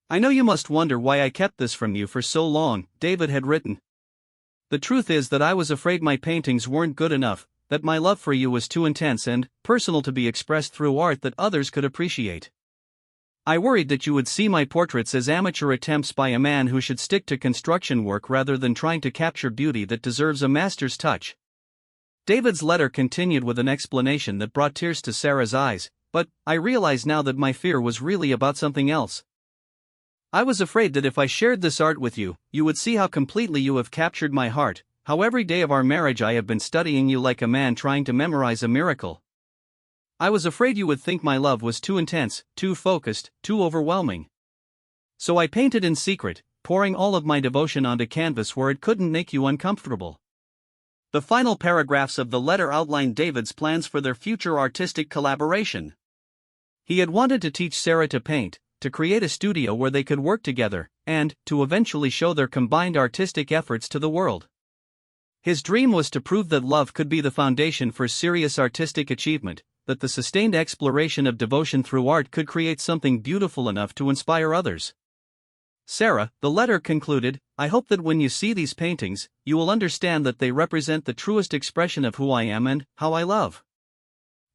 "I know you must wonder why I kept this from you for so long," David had written. "The truth is that I was afraid my paintings weren't good enough, that my love for you was too intense and personal to be expressed through art that others could appreciate. I worried that you would see my portraits as amateur attempts by a man who should stick to construction work rather than trying to capture beauty that deserves a master's touch." David's letter continued with an explanation that brought tears to Sarah's eyes, "But I realize now that my fear was really about something else. I was afraid that if I shared this art with you, you would see how completely you have captured my heart, how every day of our marriage I have been studying you like a man trying to memorize a miracle. I was afraid you would think my love was too intense, too focused, too overwhelming. So I painted in secret, pouring all of my devotion onto canvas where it couldn't make you uncomfortable." The final paragraphs of the letter outlined David's plans for their future artistic collaboration. He had wanted to teach Sarah to paint, to create a studio where they could work together, and to eventually show their combined artistic efforts to the world. His dream was to prove that love could be the foundation for serious artistic achievement, that the sustained exploration of devotion through art could create something beautiful enough to inspire others. "Sarah," the letter concluded, "I hope that when you see these paintings, you will understand that they represent the truest expression of who I am and how I love.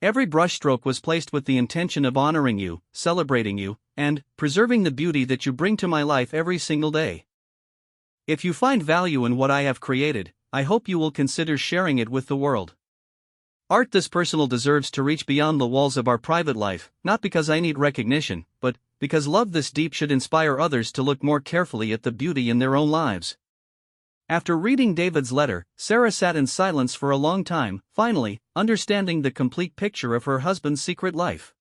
Every brushstroke was placed with the intention of honoring you, celebrating you, and preserving the beauty that you bring to my life every single day. If you find value in what I have created, I hope you will consider sharing it with the world. Art this personal deserves to reach beyond the walls of our private life, not because I need recognition, but because love this deep should inspire others to look more carefully at the beauty in their own lives." After reading David's letter, Sarah sat in silence for a long time, finally, understanding the complete picture of her husband's secret life.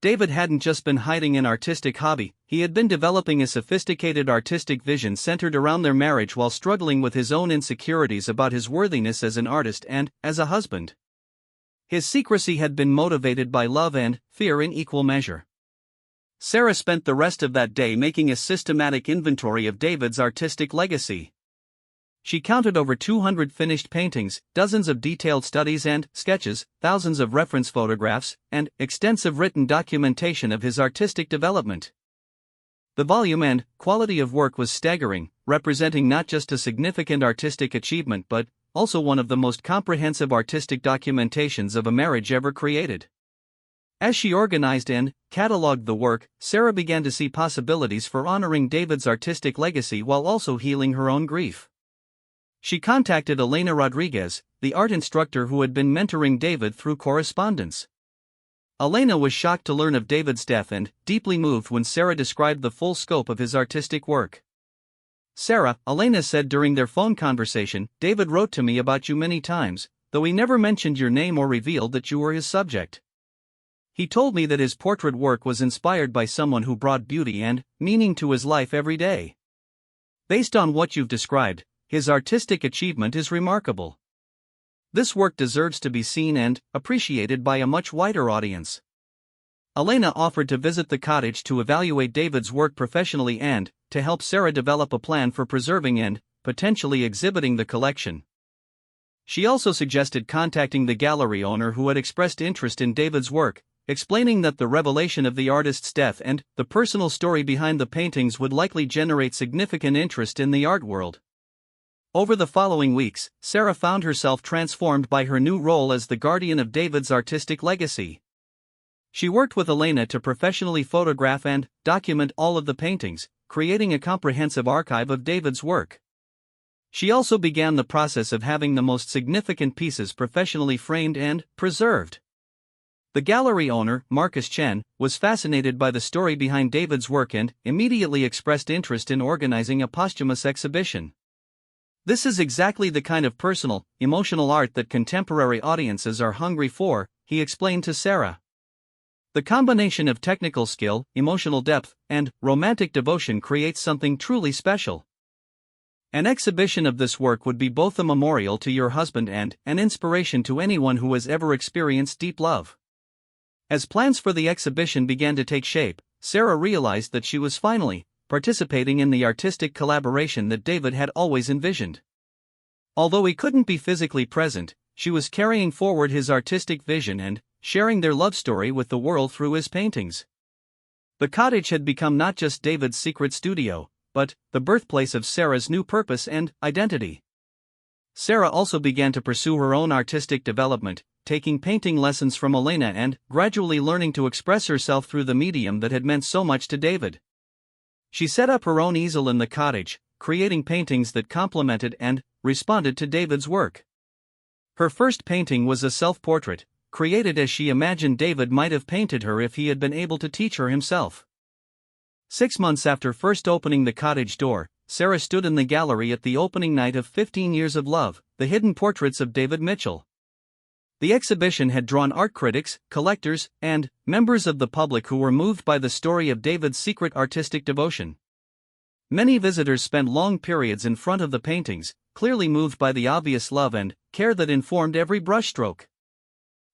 David hadn't just been hiding an artistic hobby, he had been developing a sophisticated artistic vision centered around their marriage while struggling with his own insecurities about his worthiness as an artist and as a husband. His secrecy had been motivated by love and fear in equal measure. Sarah spent the rest of that day making a systematic inventory of David's artistic legacy. She counted over 200 finished paintings, dozens of detailed studies and sketches, thousands of reference photographs, and extensive written documentation of his artistic development. The volume and quality of work was staggering, representing not just a significant artistic achievement but also one of the most comprehensive artistic documentations of a marriage ever created. As she organized and cataloged the work, Sarah began to see possibilities for honoring David's artistic legacy while also healing her own grief. She contacted Elena Rodriguez, the art instructor who had been mentoring David through correspondence. Elena was shocked to learn of David's death and deeply moved when Sarah described the full scope of his artistic work. "Sarah," Elena said during their phone conversation, "David wrote to me about you many times, though he never mentioned your name or revealed that you were his subject. He told me that his portrait work was inspired by someone who brought beauty and meaning to his life every day. Based on what you've described, his artistic achievement is remarkable. This work deserves to be seen and appreciated by a much wider audience. Elena offered to visit the cottage to evaluate David's work professionally and to help Sarah develop a plan for preserving and potentially exhibiting the collection. She also suggested contacting the gallery owner who had expressed interest in David's work, explaining that the revelation of the artist's death and the personal story behind the paintings would likely generate significant interest in the art world. Over the following weeks, Sarah found herself transformed by her new role as the guardian of David's artistic legacy. She worked with Elena to professionally photograph and document all of the paintings, creating a comprehensive archive of David's work. She also began the process of having the most significant pieces professionally framed and preserved. The gallery owner, Marcus Chen, was fascinated by the story behind David's work and immediately expressed interest in organizing a posthumous exhibition. This is exactly the kind of personal, emotional art that contemporary audiences are hungry for, he explained to Sarah. The combination of technical skill, emotional depth, and romantic devotion creates something truly special. An exhibition of this work would be both a memorial to your husband and an inspiration to anyone who has ever experienced deep love. As plans for the exhibition began to take shape, Sarah realized that she was finally participating in the artistic collaboration that David had always envisioned. Although he couldn't be physically present, she was carrying forward his artistic vision and sharing their love story with the world through his paintings. The cottage had become not just David's secret studio, but the birthplace of Sarah's new purpose and identity. Sarah also began to pursue her own artistic development, taking painting lessons from Elena and gradually learning to express herself through the medium that had meant so much to David. She set up her own easel in the cottage, creating paintings that complemented and responded to David's work. Her first painting was a self-portrait, created as she imagined David might have painted her if he had been able to teach her himself. 6 months after first opening the cottage door, Sarah stood in the gallery at the opening night of 15 Years of Love, The Hidden Portraits of David Mitchell. The exhibition had drawn art critics, collectors, and members of the public who were moved by the story of David's secret artistic devotion. Many visitors spent long periods in front of the paintings, clearly moved by the obvious love and care that informed every brushstroke.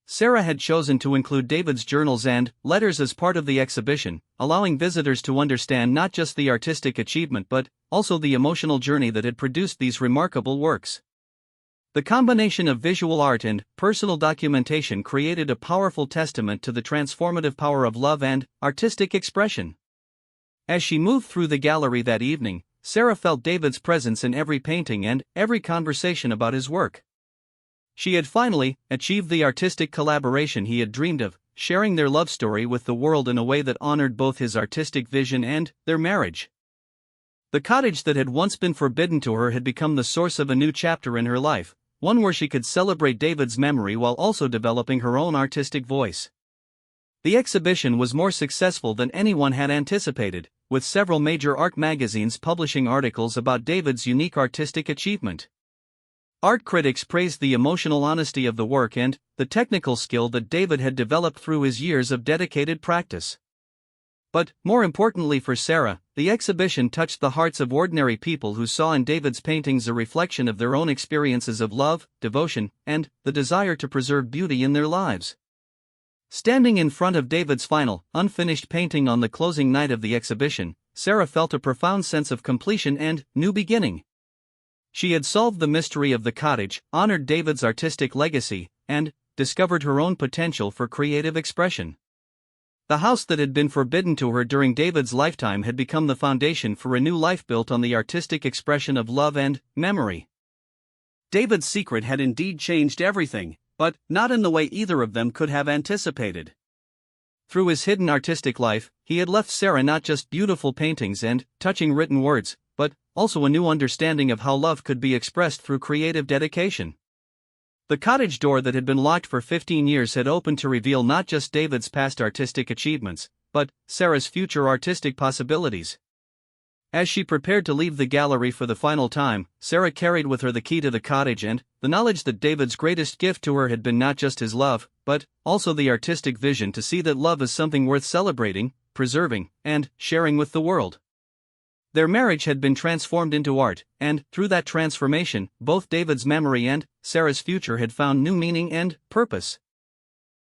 Sarah had chosen to include David's journals and letters as part of the exhibition, allowing visitors to understand not just the artistic achievement but also the emotional journey that had produced these remarkable works. The combination of visual art and personal documentation created a powerful testament to the transformative power of love and artistic expression. As she moved through the gallery that evening, Sarah felt David's presence in every painting and every conversation about his work. She had finally achieved the artistic collaboration he had dreamed of, sharing their love story with the world in a way that honored both his artistic vision and their marriage. The cottage that had once been forbidden to her had become the source of a new chapter in her life, one where she could celebrate David's memory while also developing her own artistic voice. The exhibition was more successful than anyone had anticipated, with several major art magazines publishing articles about David's unique artistic achievement. Art critics praised the emotional honesty of the work and the technical skill that David had developed through his years of dedicated practice. But, more importantly for Sarah, the exhibition touched the hearts of ordinary people who saw in David's paintings a reflection of their own experiences of love, devotion, and the desire to preserve beauty in their lives. Standing in front of David's final, unfinished painting on the closing night of the exhibition, Sarah felt a profound sense of completion and new beginning. She had solved the mystery of the cottage, honored David's artistic legacy, and discovered her own potential for creative expression. The house that had been forbidden to her during David's lifetime had become the foundation for a new life built on the artistic expression of love and memory. David's secret had indeed changed everything, but not in the way either of them could have anticipated. Through his hidden artistic life, he had left Sarah not just beautiful paintings and touching written words, but also a new understanding of how love could be expressed through creative dedication. The cottage door that had been locked for 15 years had opened to reveal not just David's past artistic achievements, but Sarah's future artistic possibilities. As she prepared to leave the gallery for the final time, Sarah carried with her the key to the cottage and the knowledge that David's greatest gift to her had been not just his love, but also the artistic vision to see that love is something worth celebrating, preserving, and sharing with the world. Their marriage had been transformed into art, and, through that transformation, both David's memory and Sarah's future had found new meaning and purpose.